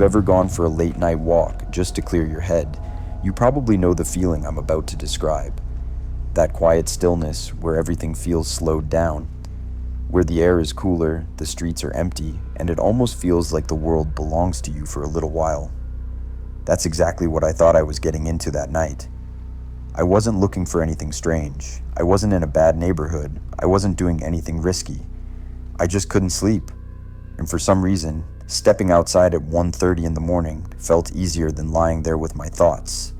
ever gone for a late night walk just to clear your head, you probably know the feeling I'm about to describe. That quiet stillness where everything feels slowed down, where the air is cooler, the streets are empty, and it almost feels like the world belongs to you for a little while. That's exactly what I thought I was getting into that night. I wasn't looking for anything strange. I wasn't in a bad neighborhood. I wasn't doing anything risky. I just couldn't sleep. And for some reason, stepping outside at 1:30 in the morning felt easier than lying there with my thoughts.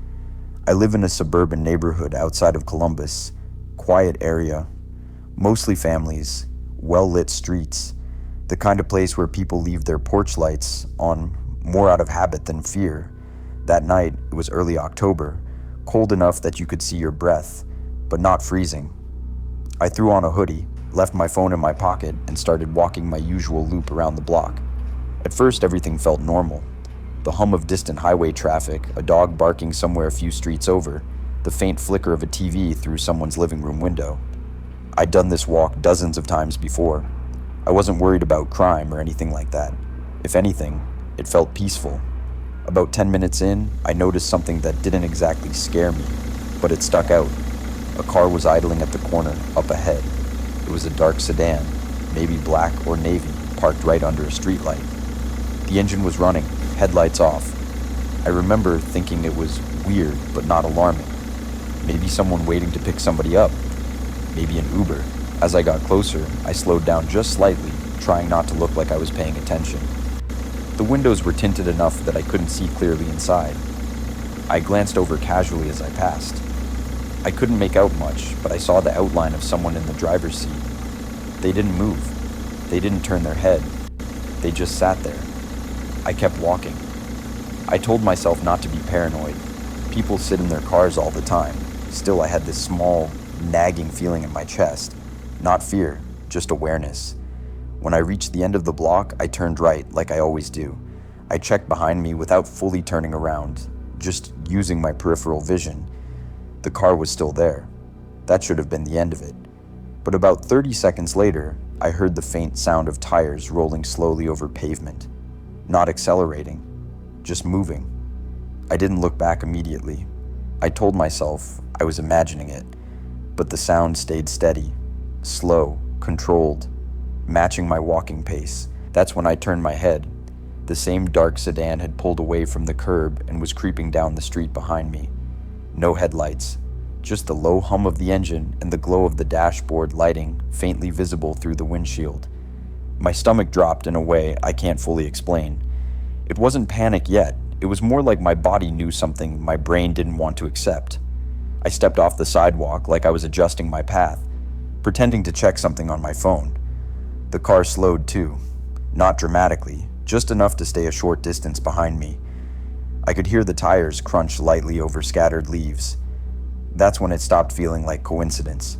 I live in a suburban neighborhood outside of Columbus, quiet area, mostly families, well-lit streets, the kind of place where people leave their porch lights on more out of habit than fear. That night, it was early October, cold enough that you could see your breath, but not freezing. I threw on a hoodie, left my phone in my pocket, and started walking my usual loop around the block. At first, everything felt normal. The hum of distant highway traffic, a dog barking somewhere a few streets over, the faint flicker of a TV through someone's living room window. I'd done this walk dozens of times before. I wasn't worried about crime or anything like that. If anything, it felt peaceful. About 10 minutes in, I noticed something that didn't exactly scare me, but it stuck out. A car was idling at the corner, up ahead. It was a dark sedan, maybe black or navy, parked right under a streetlight. The engine was running, headlights off. I remember thinking it was weird, but not alarming. Maybe someone waiting to pick somebody up. Maybe an Uber. As I got closer, I slowed down just slightly, trying not to look like I was paying attention. The windows were tinted enough that I couldn't see clearly inside. I glanced over casually as I passed. I couldn't make out much, but I saw the outline of someone in the driver's seat. They didn't move. They didn't turn their head. They just sat there. I kept walking. I told myself not to be paranoid. People sit in their cars all the time. Still, I had this small, nagging feeling in my chest. Not fear, just awareness. When I reached the end of the block, I turned right, like I always do. I checked behind me without fully turning around, just using my peripheral vision. The car was still there. That should have been the end of it. But about 30 seconds later, I heard the faint sound of tires rolling slowly over pavement. Not accelerating, just moving. I didn't look back immediately. I told myself I was imagining it, but the sound stayed steady, slow, controlled, matching my walking pace. That's when I turned my head. The same dark sedan had pulled away from the curb and was creeping down the street behind me. No headlights, just the low hum of the engine and the glow of the dashboard lighting faintly visible through the windshield. My stomach dropped in a way I can't fully explain. It wasn't panic yet. It was more like my body knew something my brain didn't want to accept. I stepped off the sidewalk like I was adjusting my path, pretending to check something on my phone. The car slowed too. Not dramatically, just enough to stay a short distance behind me. I could hear the tires crunch lightly over scattered leaves. That's when it stopped feeling like coincidence.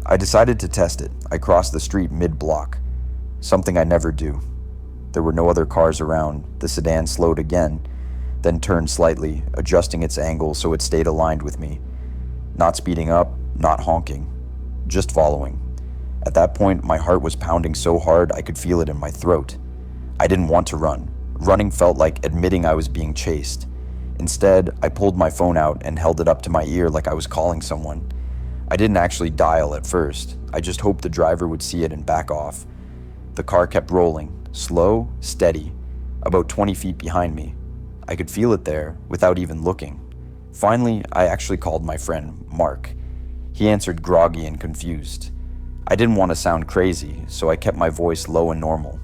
I decided to test it. I crossed the street mid-block. Something I never do. There were no other cars around. The sedan slowed again, then turned slightly, adjusting its angle so it stayed aligned with me. Not speeding up, not honking, just following. At that point, my heart was pounding so hard I could feel it in my throat. I didn't want to run. Running felt like admitting I was being chased. Instead, I pulled my phone out and held it up to my ear like I was calling someone. I didn't actually dial at first. I just hoped the driver would see it and back off. The car kept rolling, slow, steady, about 20 feet behind me. I could feel it there without even looking. Finally, I actually called my friend, Mark. He answered groggy and confused. I didn't want to sound crazy, so I kept my voice low and normal.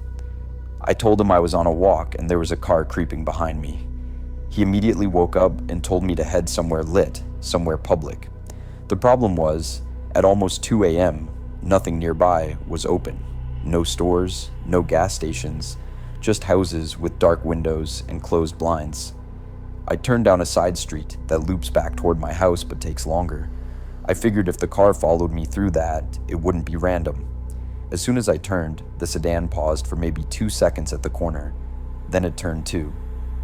I told him I was on a walk and there was a car creeping behind me. He immediately woke up and told me to head somewhere lit, somewhere public. The problem was, at almost 2 a.m., nothing nearby was open. No stores, no gas stations, just houses with dark windows and closed blinds. I turned down a side street that loops back toward my house but takes longer. I figured if the car followed me through that, it wouldn't be random. As soon as I turned, the sedan paused for maybe 2 seconds at the corner. Then it turned too.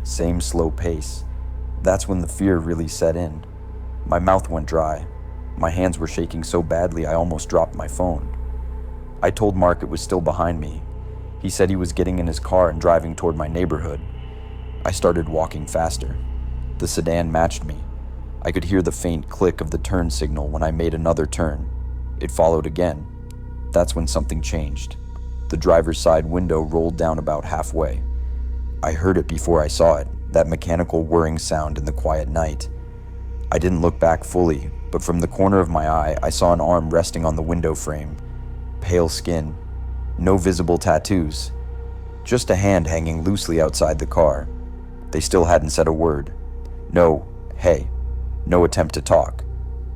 Same slow pace. That's when the fear really set in. My mouth went dry. My hands were shaking so badly I almost dropped my phone. I told Mark it was still behind me. He said he was getting in his car and driving toward my neighborhood. I started walking faster. The sedan matched me. I could hear the faint click of the turn signal when I made another turn. It followed again. That's when something changed. The driver's side window rolled down about halfway. I heard it before I saw it, that mechanical whirring sound in the quiet night. I didn't look back fully, but from the corner of my eye, I saw an arm resting on the window frame. Pale skin. No visible tattoos. Just a hand hanging loosely outside the car. They still hadn't said a word. No, hey. No attempt to talk,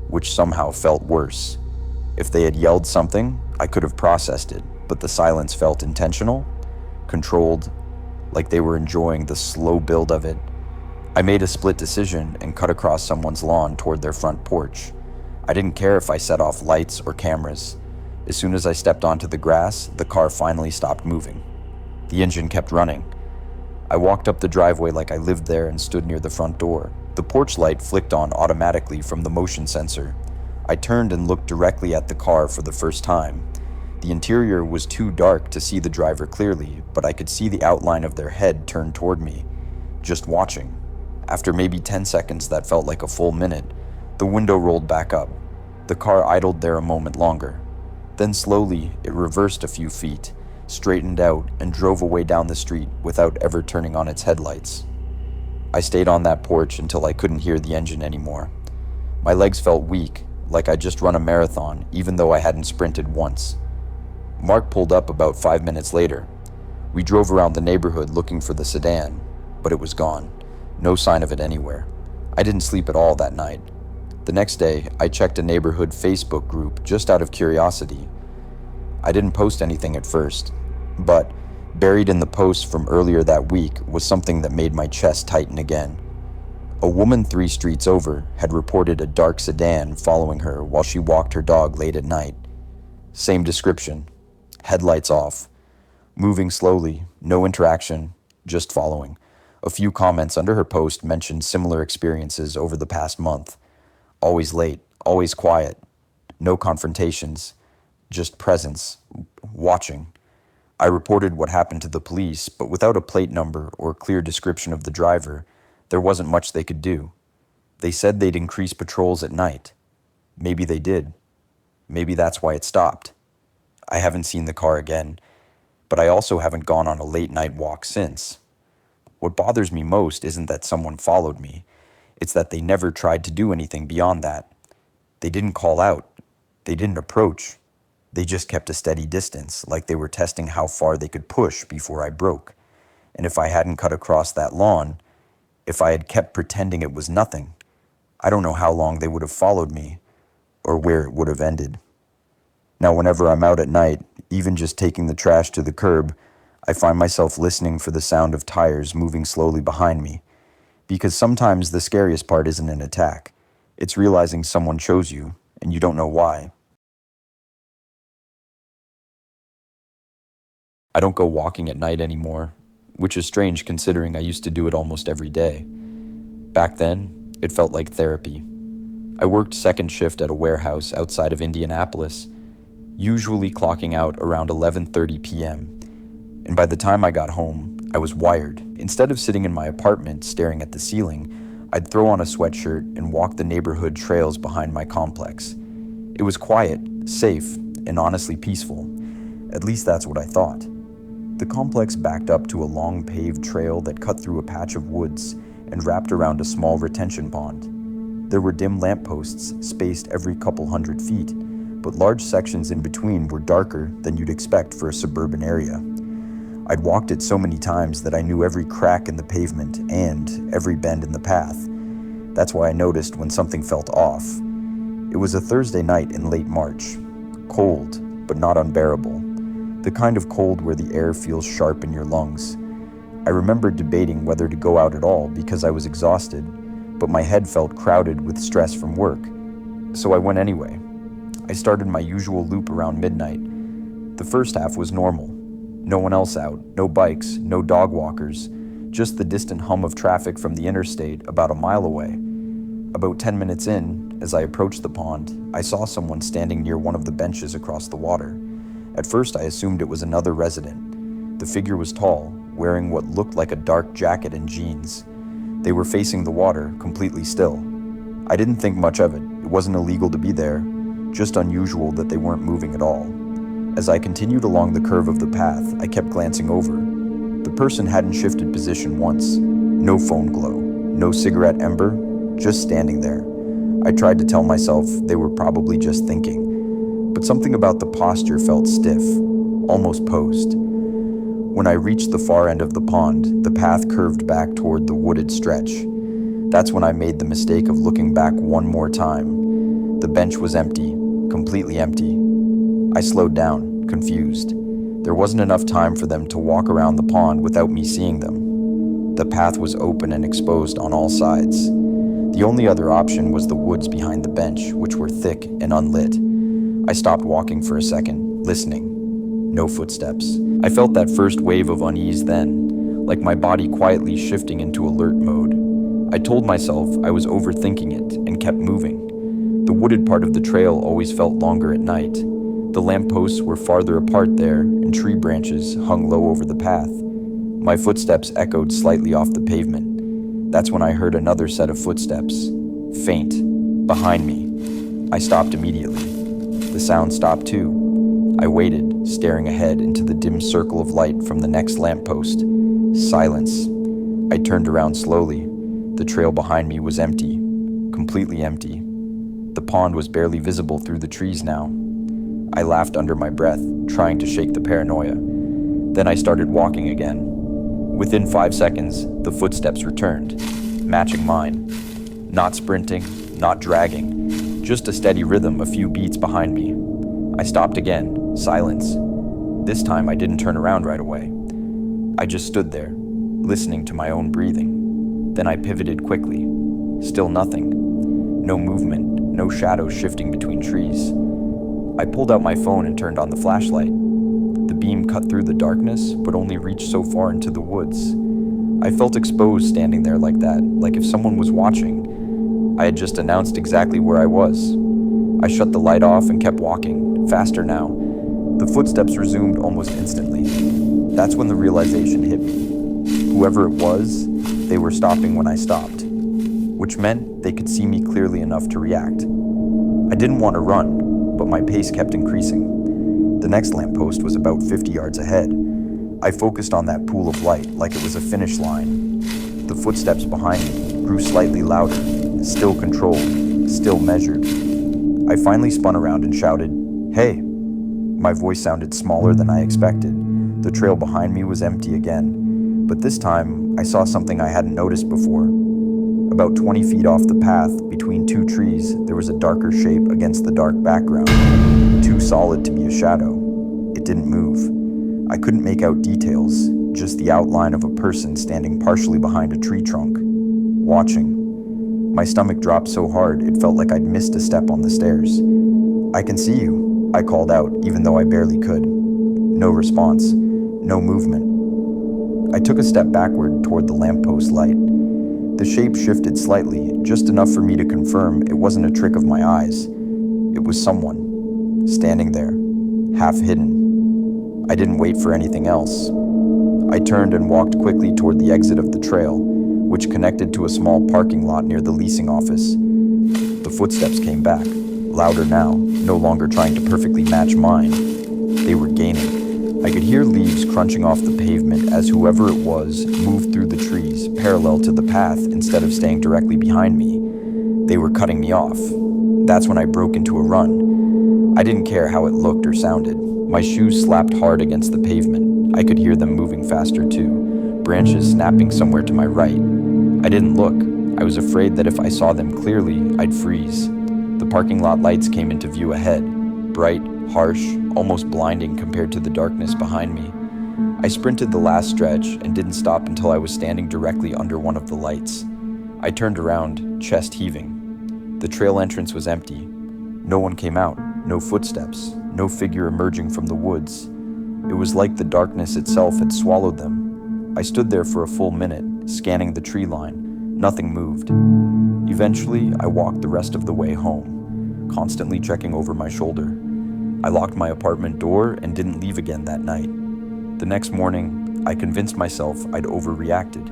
which somehow felt worse. If they had yelled something, I could have processed it, but the silence felt intentional, controlled, like they were enjoying the slow build of it. I made a split decision and cut across someone's lawn toward their front porch. I didn't care if I set off lights or cameras. As soon as I stepped onto the grass, the car finally stopped moving. The engine kept running. I walked up the driveway like I lived there and stood near the front door. The porch light flicked on automatically from the motion sensor. I turned and looked directly at the car for the first time. The interior was too dark to see the driver clearly, but I could see the outline of their head turned toward me, just watching. After maybe 10 seconds that felt like a full minute, the window rolled back up. The car idled there a moment longer. Then slowly, it reversed a few feet, straightened out, and drove away down the street without ever turning on its headlights. I stayed on that porch until I couldn't hear the engine anymore. My legs felt weak, like I'd just run a marathon, even though I hadn't sprinted once. Mark pulled up about 5 minutes later. We drove around the neighborhood looking for the sedan, but it was gone. No sign of it anywhere. I didn't sleep at all that night. The next day, I checked a neighborhood Facebook group just out of curiosity. I didn't post anything at first, but buried in the post from earlier that week was something that made my chest tighten again. A woman 3 streets over had reported a dark sedan following her while she walked her dog late at night. Same description. Headlights off. Moving slowly, no interaction, just following. A few comments under her post mentioned similar experiences over the past month. Always late, always quiet. No confrontations, just presence, watching. I reported what happened to the police, but without a plate number or clear description of the driver, there wasn't much they could do. They said they'd increase patrols at night. Maybe they did. Maybe that's why it stopped. I haven't seen the car again, but I also haven't gone on a late night walk since. What bothers me most isn't that someone followed me. It's that they never tried to do anything beyond that. They didn't call out. They didn't approach. They just kept a steady distance, like they were testing how far they could push before I broke. And if I hadn't cut across that lawn, if I had kept pretending it was nothing, I don't know how long they would have followed me, or where it would have ended. Now, whenever I'm out at night, even just taking the trash to the curb, I find myself listening for the sound of tires moving slowly behind me. Because sometimes the scariest part isn't an attack. It's realizing someone chose you, and you don't know why. I don't go walking at night anymore, which is strange considering I used to do it almost every day. Back then, it felt like therapy. I worked second shift at a warehouse outside of Indianapolis, usually clocking out around 11:30 p.m. And by the time I got home, I was wired. Instead of sitting in my apartment staring at the ceiling, I'd throw on a sweatshirt and walk the neighborhood trails behind my complex. It was quiet, safe, and honestly peaceful. At least that's what I thought. The complex backed up to a long paved trail that cut through a patch of woods and wrapped around a small retention pond. There were dim lampposts spaced every couple hundred feet, but large sections in between were darker than you'd expect for a suburban area. I'd walked it so many times that I knew every crack in the pavement and every bend in the path. That's why I noticed when something felt off. It was a Thursday night in late March. Cold, but not unbearable. The kind of cold where the air feels sharp in your lungs. I remember debating whether to go out at all because I was exhausted, but my head felt crowded with stress from work. So I went anyway. I started my usual loop around midnight. The first half was normal. No one else out, no bikes, no dog walkers, just the distant hum of traffic from the interstate about a mile away. About 10 minutes in, as I approached the pond, I saw someone standing near one of the benches across the water. At first I assumed it was another resident. The figure was tall, wearing what looked like a dark jacket and jeans. They were facing the water, completely still. I didn't think much of it. It wasn't illegal to be there, just unusual that they weren't moving at all. As I continued along the curve of the path, I kept glancing over. The person hadn't shifted position once. No phone glow, no cigarette ember, just standing there. I tried to tell myself they were probably just thinking, but something about the posture felt stiff, almost posed. When I reached the far end of the pond, the path curved back toward the wooded stretch. That's when I made the mistake of looking back one more time. The bench was empty, completely empty. I slowed down, confused. There wasn't enough time for them to walk around the pond without me seeing them. The path was open and exposed on all sides. The only other option was the woods behind the bench, which were thick and unlit. I stopped walking for a second, listening. No footsteps. I felt that first wave of unease then, like my body quietly shifting into alert mode. I told myself I was overthinking it and kept moving. The wooded part of the trail always felt longer at night. The lampposts were farther apart there, and tree branches hung low over the path. My footsteps echoed slightly off the pavement. That's when I heard another set of footsteps, faint, behind me. I stopped immediately. The sound stopped too. I waited, staring ahead into the dim circle of light from the next lamppost. Silence. I turned around slowly. The trail behind me was empty, completely empty. The pond was barely visible through the trees now. I laughed under my breath, trying to shake the paranoia. Then I started walking again. Within 5 seconds, the footsteps returned, matching mine. Not sprinting, not dragging, just a steady rhythm a few beats behind me. I stopped again, silence. This time I didn't turn around right away. I just stood there, listening to my own breathing. Then I pivoted quickly. Still nothing. No movement, no shadows shifting between trees. I pulled out my phone and turned on the flashlight. The beam cut through the darkness, but only reached so far into the woods. I felt exposed standing there like that, like if someone was watching. I had just announced exactly where I was. I shut the light off and kept walking, faster now. The footsteps resumed almost instantly. That's when the realization hit me. Whoever it was, they were stopping when I stopped, which meant they could see me clearly enough to react. I didn't want to run, but my pace kept increasing. The next lamppost was about 50 yards ahead. I focused on that pool of light like it was a finish line. The footsteps behind me grew slightly louder, still controlled, still measured. I finally spun around and shouted, "Hey!" My voice sounded smaller than I expected. The trail behind me was empty again, but this time I saw something I hadn't noticed before. About 20 feet off the path, between two trees, there was a darker shape against the dark background. Too solid to be a shadow. It didn't move. I couldn't make out details, just the outline of a person standing partially behind a tree trunk, watching. My stomach dropped so hard it felt like I'd missed a step on the stairs. "I can see you," I called out, even though I barely could. No response, no movement. I took a step backward toward the lamppost light. The shape shifted slightly, just enough for me to confirm it wasn't a trick of my eyes. It was someone, standing there, half hidden. I didn't wait for anything else. I turned and walked quickly toward the exit of the trail, which connected to a small parking lot near the leasing office. The footsteps came back, louder now, no longer trying to perfectly match mine. They were gaining. I could hear leaves crunching off the pavement as whoever it was moved through the trees, parallel to the path instead of staying directly behind me. They were cutting me off. That's when I broke into a run. I didn't care how it looked or sounded. My shoes slapped hard against the pavement. I could hear them moving faster too, branches snapping somewhere to my right. I didn't look. I was afraid that if I saw them clearly, I'd freeze. The parking lot lights came into view ahead, bright, harsh, almost blinding compared to the darkness behind me. I sprinted the last stretch and didn't stop until I was standing directly under one of the lights. I turned around, chest heaving. The trail entrance was empty. No one came out, no footsteps, no figure emerging from the woods. It was like the darkness itself had swallowed them. I stood there for a full minute, scanning the tree line. Nothing moved. Eventually, I walked the rest of the way home, constantly checking over my shoulder. I locked my apartment door and didn't leave again that night. The next morning, I convinced myself I'd overreacted.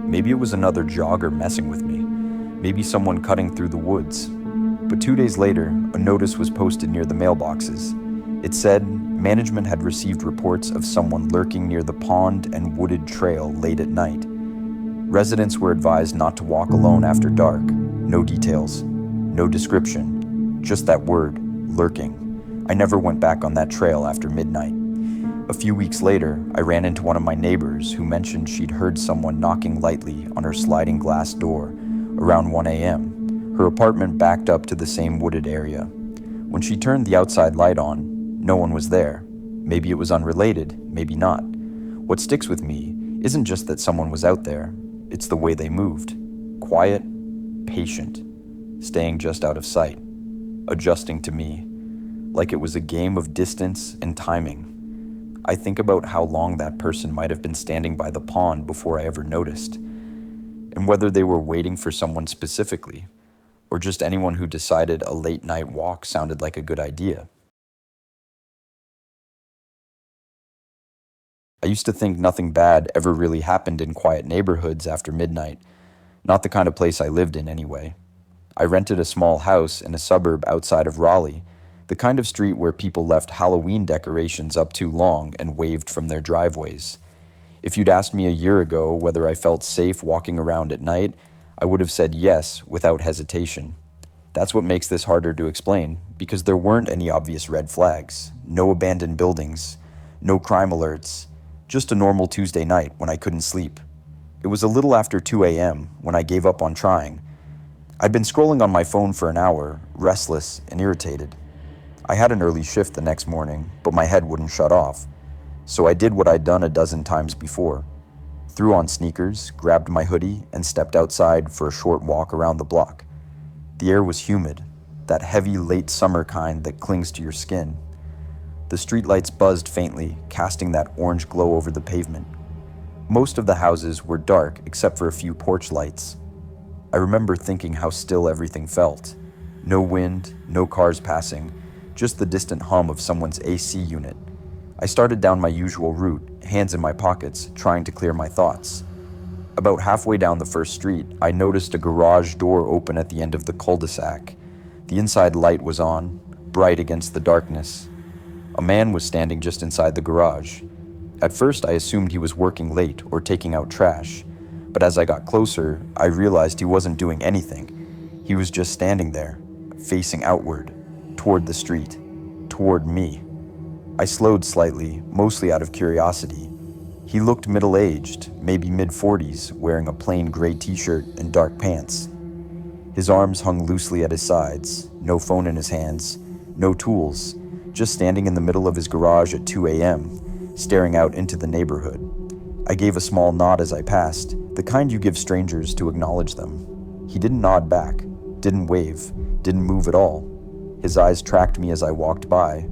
Maybe it was another jogger messing with me. Maybe someone cutting through the woods. But 2 days later, a notice was posted near the mailboxes. It said management had received reports of someone lurking near the pond and wooded trail late at night. Residents were advised not to walk alone after dark. No details, no description, just that word, lurking. I never went back on that trail after midnight. A few weeks later, I ran into one of my neighbors who mentioned she'd heard someone knocking lightly on her sliding glass door around 1 a.m. Her apartment backed up to the same wooded area. When she turned the outside light on, no one was there. Maybe it was unrelated, maybe not. What sticks with me isn't just that someone was out there, it's the way they moved. Quiet, patient, staying just out of sight, adjusting to me, like it was a game of distance and timing. I think about how long that person might have been standing by the pond before I ever noticed, and whether they were waiting for someone specifically, or just anyone who decided a late night walk sounded like a good idea. I used to think nothing bad ever really happened in quiet neighborhoods after midnight, not the kind of place I lived in anyway. I rented a small house in a suburb outside of Raleigh, the kind of street where people left Halloween decorations up too long and waved from their driveways. If you'd asked me a year ago whether I felt safe walking around at night, I would have said yes without hesitation. That's what makes this harder to explain, because there weren't any obvious red flags, no abandoned buildings, no crime alerts, just a normal Tuesday night when I couldn't sleep. It was a little after 2 a.m. when I gave up on trying. I'd been scrolling on my phone for an hour, restless and irritated. I had an early shift the next morning, but my head wouldn't shut off. So I did what I'd done a dozen times before. Threw on sneakers, grabbed my hoodie, and stepped outside for a short walk around the block. The air was humid, that heavy late summer kind that clings to your skin. The streetlights buzzed faintly, casting that orange glow over the pavement. Most of the houses were dark except for a few porch lights. I remember thinking how still everything felt. No wind, no cars passing, just the distant hum of someone's AC unit. I started down my usual route, hands in my pockets, trying to clear my thoughts. About halfway down the first street, I noticed a garage door open at the end of the cul-de-sac. The inside light was on, bright against the darkness. A man was standing just inside the garage. At first, I assumed he was working late or taking out trash, but as I got closer, I realized he wasn't doing anything. He was just standing there, facing outward, toward the street, toward me. I slowed slightly, mostly out of curiosity. He looked middle-aged, maybe mid-40s, wearing a plain gray t-shirt and dark pants. His arms hung loosely at his sides, no phone in his hands, no tools, just standing in the middle of his garage at 2 a.m., staring out into the neighborhood. I gave a small nod as I passed, the kind you give strangers to acknowledge them. He didn't nod back, didn't wave, didn't move at all. His eyes tracked me as I walked by.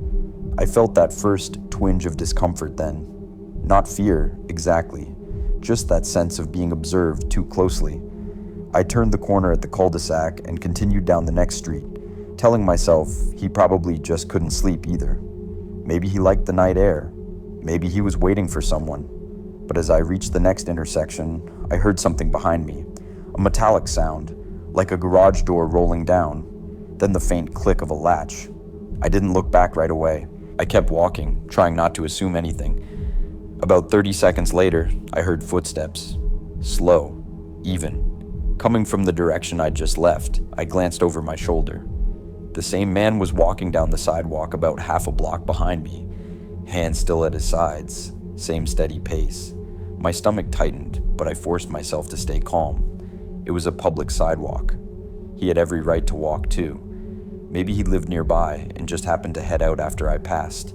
I felt that first twinge of discomfort then. Not fear, exactly, just that sense of being observed too closely. I turned the corner at the cul-de-sac and continued down the next street, telling myself he probably just couldn't sleep either. Maybe he liked the night air. Maybe he was waiting for someone. But as I reached the next intersection, I heard something behind me, a metallic sound, like a garage door rolling down, then the faint click of a latch. I didn't look back right away. I kept walking, trying not to assume anything. About 30 seconds later, I heard footsteps. Slow, even. Coming from the direction I'd just left, I glanced over my shoulder. The same man was walking down the sidewalk about half a block behind me, hands still at his sides, same steady pace. My stomach tightened, but I forced myself to stay calm. It was a public sidewalk. He had every right to walk too. Maybe he lived nearby and just happened to head out after I passed.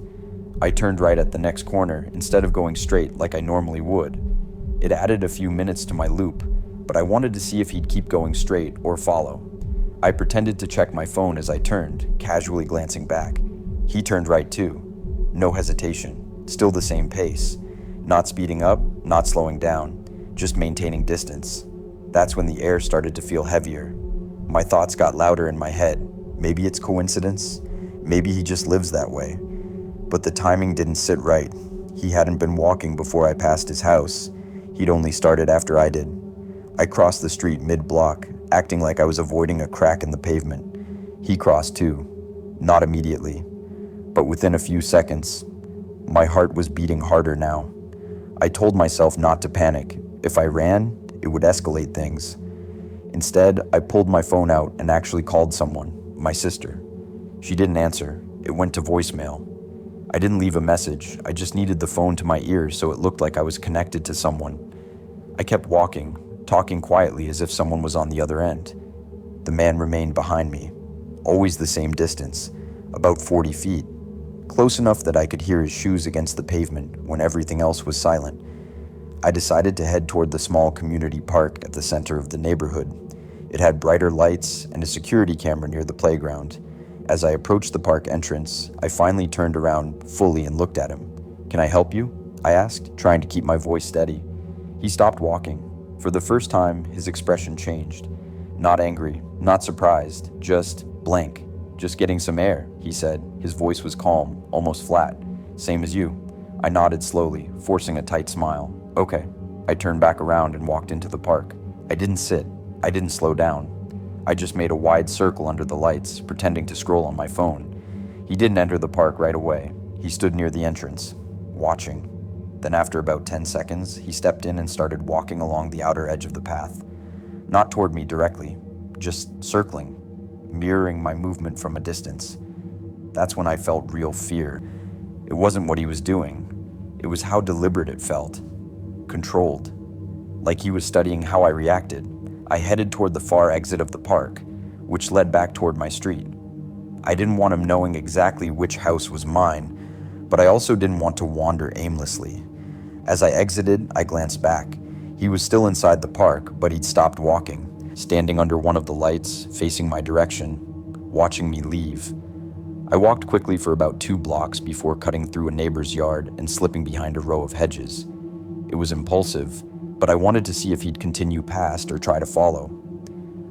I turned right at the next corner instead of going straight like I normally would. It added a few minutes to my loop, but I wanted to see if he'd keep going straight or follow. I pretended to check my phone as I turned, casually glancing back. He turned right too. No hesitation, still the same pace. Not speeding up, not slowing down, just maintaining distance. That's when the air started to feel heavier. My thoughts got louder in my head. Maybe it's coincidence, maybe he just lives that way. But the timing didn't sit right. He hadn't been walking before I passed his house. He'd only started after I did. I crossed the street mid-block, acting like I was avoiding a crack in the pavement. He crossed too, not immediately, but within a few seconds. My heart was beating harder now. I told myself not to panic. If I ran, it would escalate things. Instead, I pulled my phone out and actually called someone, my sister. She didn't answer. It went to voicemail. I didn't leave a message. I just needed the phone to my ears so it looked like I was connected to someone. I kept walking, talking quietly as if someone was on the other end. The man remained behind me, always the same distance, about 40 feet, close enough that I could hear his shoes against the pavement when everything else was silent. I decided to head toward the small community park at the center of the neighborhood. It had brighter lights and a security camera near the playground. As I approached the park entrance, I finally turned around fully and looked at him. "Can I help you?" I asked, trying to keep my voice steady. He stopped walking. For the first time, his expression changed. Not angry, not surprised, just blank. "Just getting some air," he said. His voice was calm, almost flat. "Same as you." I nodded slowly, forcing a tight smile. "Okay." I turned back around and walked into the park. I didn't sit. I didn't slow down. I just made a wide circle under the lights, pretending to scroll on my phone. He didn't enter the park right away. He stood near the entrance, watching. Then after about 10 seconds, he stepped in and started walking along the outer edge of the path. Not toward me directly, just circling, mirroring my movement from a distance. That's when I felt real fear. It wasn't what he was doing. It was how deliberate it felt. Controlled. Like he was studying how I reacted. I headed toward the far exit of the park, which led back toward my street. I didn't want him knowing exactly which house was mine, but I also didn't want to wander aimlessly. As I exited, I glanced back. He was still inside the park, but he'd stopped walking, standing under one of the lights, facing my direction, watching me leave. I walked quickly for about 2 blocks before cutting through a neighbor's yard and slipping behind a row of hedges. It was impulsive, but I wanted to see if he'd continue past or try to follow.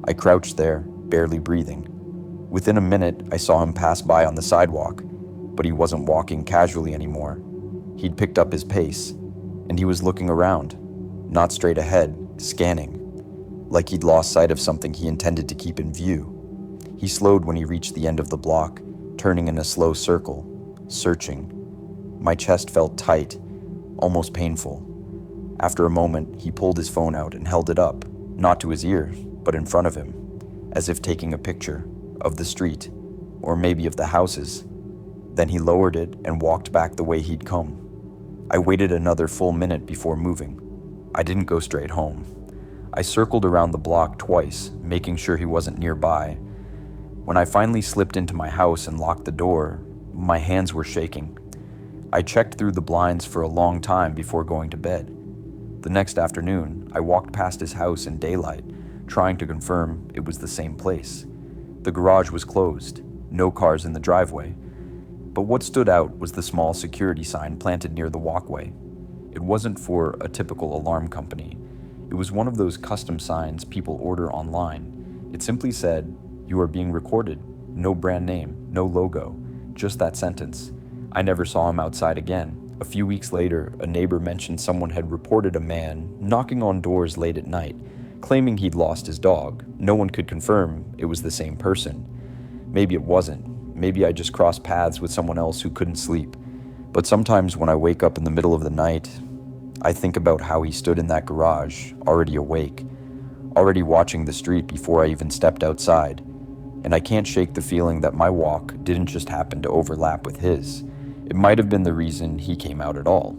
I crouched there, barely breathing. Within a minute, I saw him pass by on the sidewalk, but he wasn't walking casually anymore. He'd picked up his pace, and he was looking around, not straight ahead, scanning, like he'd lost sight of something he intended to keep in view. He slowed when he reached the end of the block, turning in a slow circle, searching. My chest felt tight, almost painful. After a moment, he pulled his phone out and held it up, not to his ear, but in front of him, as if taking a picture of the street, or maybe of the houses. Then he lowered it and walked back the way he'd come. I waited another full minute before moving. I didn't go straight home. I circled around the block twice, making sure he wasn't nearby. When I finally slipped into my house and locked the door, my hands were shaking. I checked through the blinds for a long time before going to bed. The next afternoon, I walked past his house in daylight, trying to confirm it was the same place. The garage was closed, no cars in the driveway. But what stood out was the small security sign planted near the walkway. It wasn't for a typical alarm company. It was one of those custom signs people order online. It simply said, "You are being recorded." No brand name, no logo, just that sentence. I never saw him outside again. A few weeks later, a neighbor mentioned someone had reported a man knocking on doors late at night, claiming he'd lost his dog. No one could confirm it was the same person. Maybe it wasn't. Maybe I just crossed paths with someone else who couldn't sleep. But sometimes when I wake up in the middle of the night, I think about how he stood in that garage, already awake, already watching the street before I even stepped outside. And I can't shake the feeling that my walk didn't just happen to overlap with his. It might have been the reason he came out at all.